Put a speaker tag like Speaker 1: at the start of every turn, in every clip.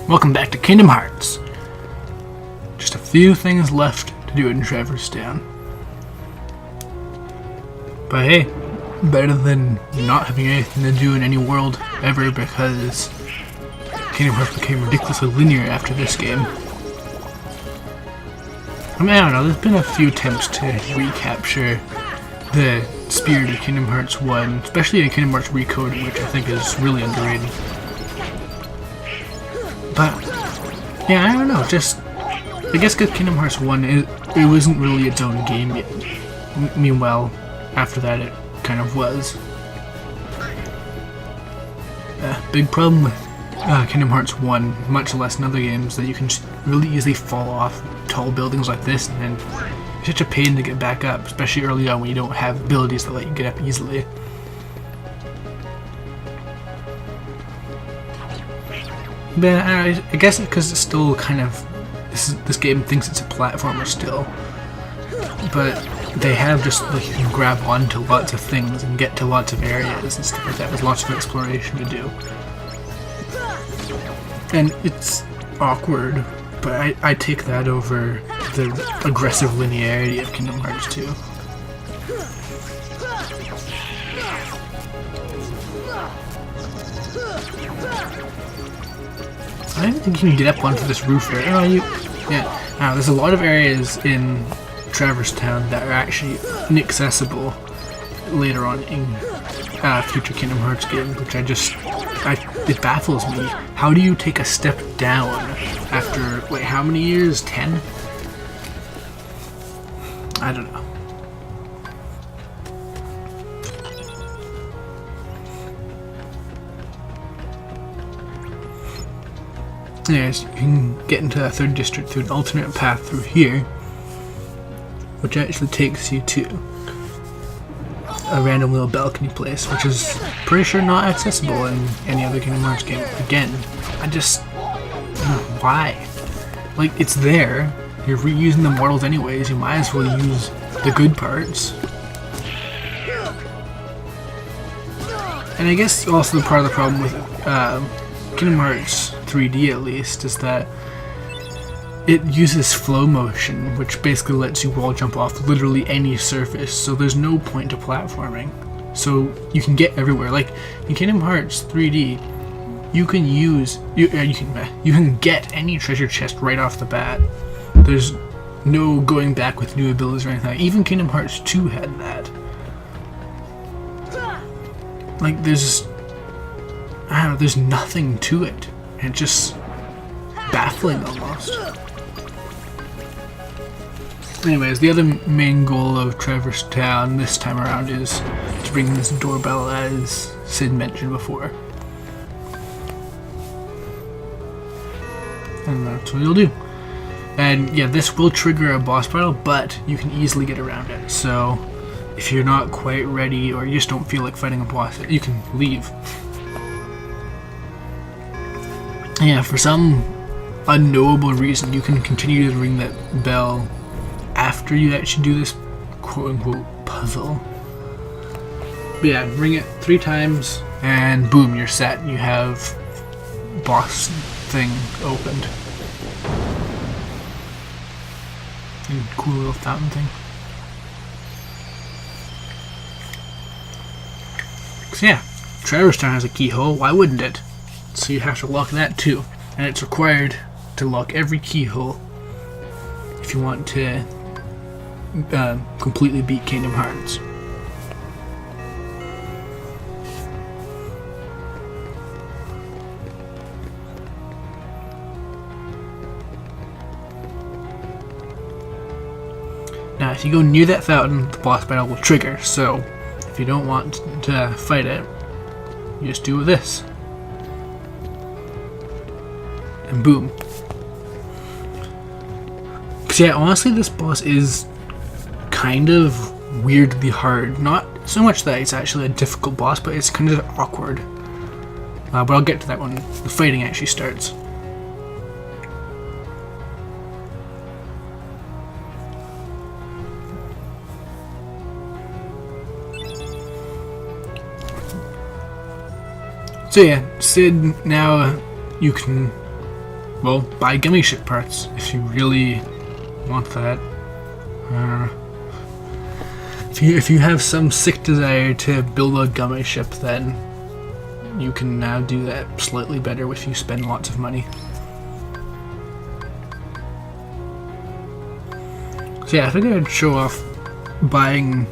Speaker 1: Welcome back to Kingdom Hearts. Just a few things left to do in Traverse Town. But hey, better than not having anything to do in any world ever, because Kingdom Hearts became ridiculously linear after this game. I mean, I don't know, there's been a few attempts to recapture the spirit of Kingdom Hearts 1, especially in Kingdom Hearts Recoded, which I think is really underrated. But, yeah, I don't know, I guess because Kingdom Hearts 1, it wasn't really its own game yet. Meanwhile, after that it kind of was. Big problem with Kingdom Hearts 1, much less in other games, that you can just really easily fall off tall buildings like this, and it's such a pain to get back up, especially early on when you don't have abilities that let you get up easily. But I guess it's because it's still kind of, this game thinks it's a platformer still, but they have just, like, you can grab onto lots of things and get to lots of areas and stuff like that with lots of exploration to do. And it's awkward, but I take that over the aggressive linearity of Kingdom Hearts 2. I don't think you can get up onto this roof area. Oh, there's a lot of areas in Traverse Town that are actually inaccessible later on in future Kingdom Hearts games, which it baffles me. How do you take a step down after, wait, how many years? 10? I don't know. Anyways, you can get into the 3rd district through an alternate path through here, which actually takes you to a random little balcony place, which is pretty sure not accessible in any other Kingdom Hearts game. Again, why? Like, it's there, you're reusing the models anyways, you might as well use the good parts. And I guess also part of the problem with Kingdom Hearts 3D at least is that it uses flow motion, which basically lets you wall jump off literally any surface, so there's no point to platforming. So you can get everywhere. Like in Kingdom Hearts 3D, you can you can get any treasure chest right off the bat. There's no going back with new abilities or anything like that. Even Kingdom Hearts 2 had that. Like there's nothing to it. And it's just baffling almost. Anyways, the other main goal of Traverse Town this time around is to bring this doorbell, as Sid mentioned before. And that's what you'll do. And yeah, this will trigger a boss battle, but you can easily get around it. So if you're not quite ready or you just don't feel like fighting a boss, you can leave. Yeah, for some unknowable reason, you can continue to ring that bell after you actually do this quote-unquote puzzle. But yeah, ring it 3 times, and boom, you're set. You have boss thing opened. And cool little fountain thing. So yeah, Traverse Town has a keyhole, why wouldn't it? So you have to lock that too, and it's required to lock every keyhole if you want to completely beat Kingdom Hearts. Now if you go near that fountain, the boss battle will trigger, so if you don't want to fight it, you just do this. And boom. Cause yeah, honestly this boss is kind of weirdly hard. Not so much that it's actually a difficult boss, but it's kind of awkward. But I'll get to that when the fighting actually starts. So yeah, Sid, now you can well, buy gummy ship parts if you really want that. If you have some sick desire to build a gummy ship, then you can now do that slightly better if you spend lots of money. So yeah, I figured I'd show off buying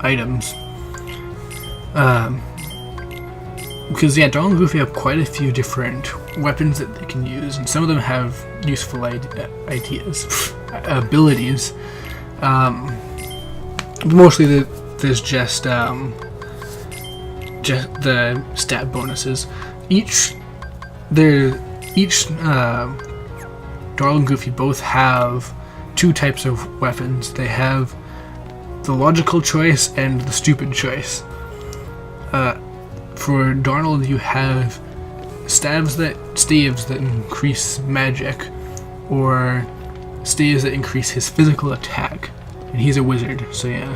Speaker 1: items. Because yeah, Donald and Goofy have quite a few different weapons that they can use, and some of them have useful abilities. Mostly there's just the stat bonuses. Donald and Goofy both have two types of weapons. They have the logical choice and the stupid choice. For Donald, you have staves that increase magic, or staves that increase his physical attack, and he's a wizard, so yeah.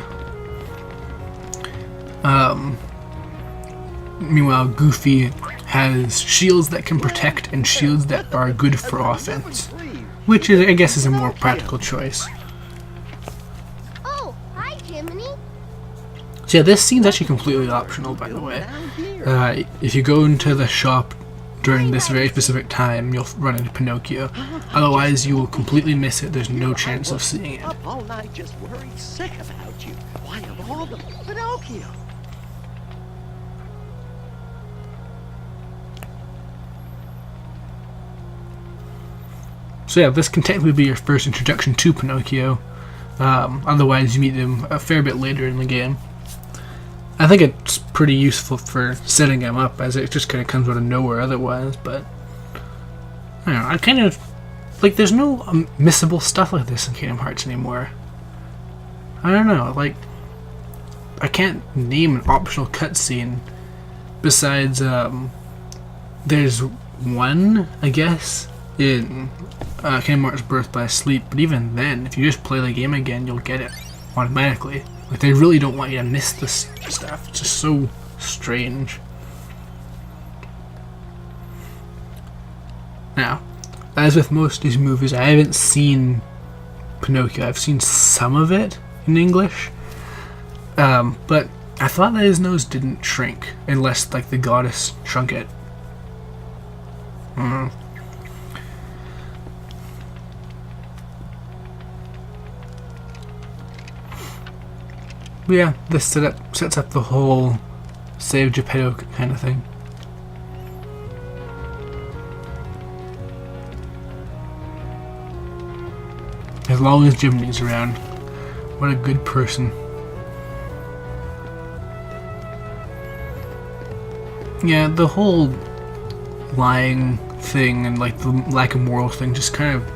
Speaker 1: Meanwhile, Goofy has shields that can protect and shields that are good for offense, which I guess is a more practical choice.
Speaker 2: Oh, hi, Jiminy.
Speaker 1: So yeah, this scene's actually completely optional, by the way. If you go into the shop during this very specific time, you'll run into Pinocchio. Otherwise, you will completely miss it. There's no chance of seeing it.
Speaker 3: Up all night just worried sick about you. Why of all the Pinocchio?
Speaker 1: So yeah, this can technically be your first introduction to Pinocchio. Otherwise, you meet him a fair bit later in the game. I think it's pretty useful for setting him up, as it just kind of comes out of nowhere otherwise, but I don't know, I kind of, like, there's no missable stuff like this in Kingdom Hearts anymore. I don't know, like, I can't name an optional cutscene besides, there's one, I guess, in Kingdom Hearts Birth by Sleep, but even then, if you just play the game again, you'll get it automatically. Like, they really don't want you to miss this stuff. It's just so strange. Now, as with most of these movies, I haven't seen Pinocchio. I've seen some of it in English. But I thought that his nose didn't shrink, unless, like, the goddess shrunk it. But yeah, this sets up the whole save Geppetto kind of thing. As long as Jiminy's around. What a good person. Yeah, the whole lying thing and like the lack of moral thing just kind of...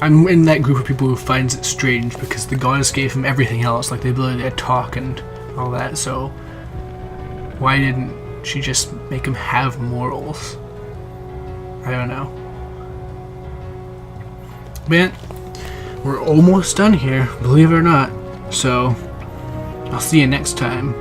Speaker 1: I'm in that group of people who finds it strange because the goddess gave him everything else, like the ability to talk and all that, so why didn't she just make him have morals? I don't know. Man, we're almost done here, believe it or not, so I'll see you next time.